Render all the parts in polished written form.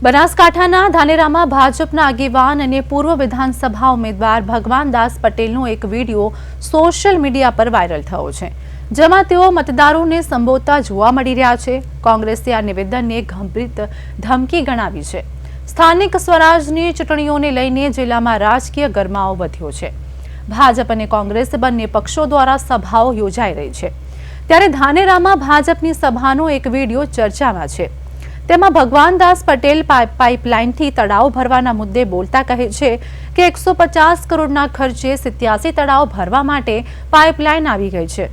બનાસકાંઠાના ધાનેરામાં ભાજપના આગેવાન અને પૂર્વ વિધાનસભા ઉમેદવાર ભગવાનદાસ પટેલનો એક વિડીયો સોશિયલ મીડિયા પર વાયરલ થયો છે, જેમાં તેઓ મતદારોને સંબોધતા જોવા મળી રહ્યા છે। કોંગ્રેસે આ નિવેદનને ગંભીર ધમકી ગણાવી છે। સ્થાનિક સ્વરાજની ચૂંટણીઓને લઈને જિલ્લામાં રાજકીય ગરમાવો વધ્યો છે। ભાજપ અને કોંગ્રેસ બંને પક્ષો દ્વારા સભાઓ યોજાઈ રહી છે, ત્યારે ધાનેરામાં ભાજપની સભાનો એક વિડીયો ચર્ચામાં છે। તેમાં ભગવાનદાસ પટેલ પાઇપલાઇનથી તળાવ ભરવાના મુદ્દે બોલતા કહે છે કે 150 કરોડના ખર્ચે 87 તળાવ ભરવા માટે પાઇપલાઇન આવી ગઈ છે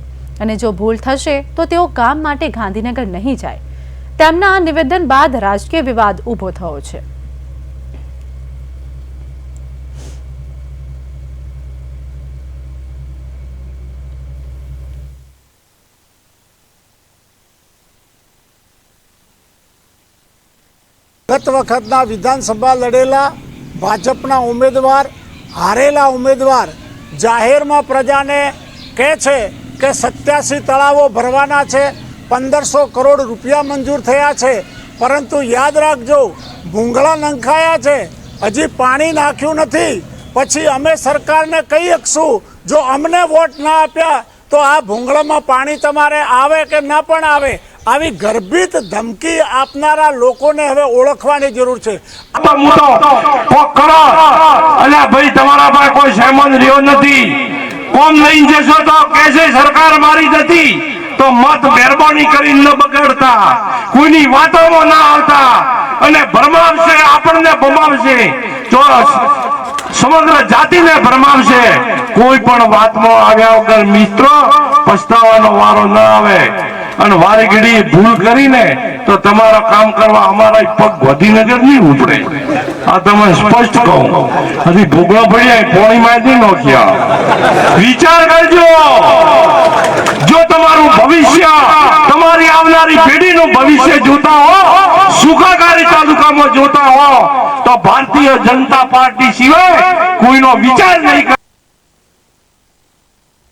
અને જો ભૂલ થશે તો તેઓ કામ માટે ગાંધીનગર નહીં જાય। તેમના આ નિવેદન બાદ રાજકીય વિવાદ ઊભો થયો છે। गत वखतना विधानसभा लड़ेला भाजपना उम्मीदवार हारेला उम्मीदवार जाहिर में प्रजा ने कहे छे के 87 तलावों भरवाना छे, 1500 करोड़ रुपया मंजूर थया छे, परंतु याद राखजो भूंगळा नंखाया छे, हजी पाणी नाख्युं नथी। पछी अमे सरकार ने कही शकशुं जो अमने वोट ना आप्या तो आ भूंगळा में पाणी तमारे आवे के न पण आवे। આવી ગર્ભિત ધમકી આપનારા લોકોને હવે ઓળખવાની જરૂર છે। અને ભાઈ તમારા પાસે કોઈ સહેમત રહ્યો નથી, કોમ લઈને જશો તો કેસે સરકાર મારી નથી, તો મત મહેરબાની કરીને ન બગાડતા, કોઈની વાતોમાં ના આવતા અને ભરમાવશે, આપણને ભમાવશે, જો સમગ્ર જાતિને ભરમાવશે। કોઈ પણ વાતમાં આવ્યા વગર મિત્રો પસ્તાવાનો વારો ન આવે અને વારે ઘડી ભૂલ કરીને તો તમારા કામ કરવા અમારા પગ ગાંધીનગર નહીં ઉપડે। આ તમે સ્પષ્ટ કહું, હજી ભૂગળો પડ્યા પોણી માંથી નોખ્યા। વિચાર કરજો, જો તમારું ભવિષ્ય, તમારી આવનારી પેઢીનું ભવિષ્ય જોતા હો, સુખાકારી તાલુકામાં જોતા હો, તો ભારતીય જનતા પાર્ટી સિવાય કોઈનો વિચાર નહીં।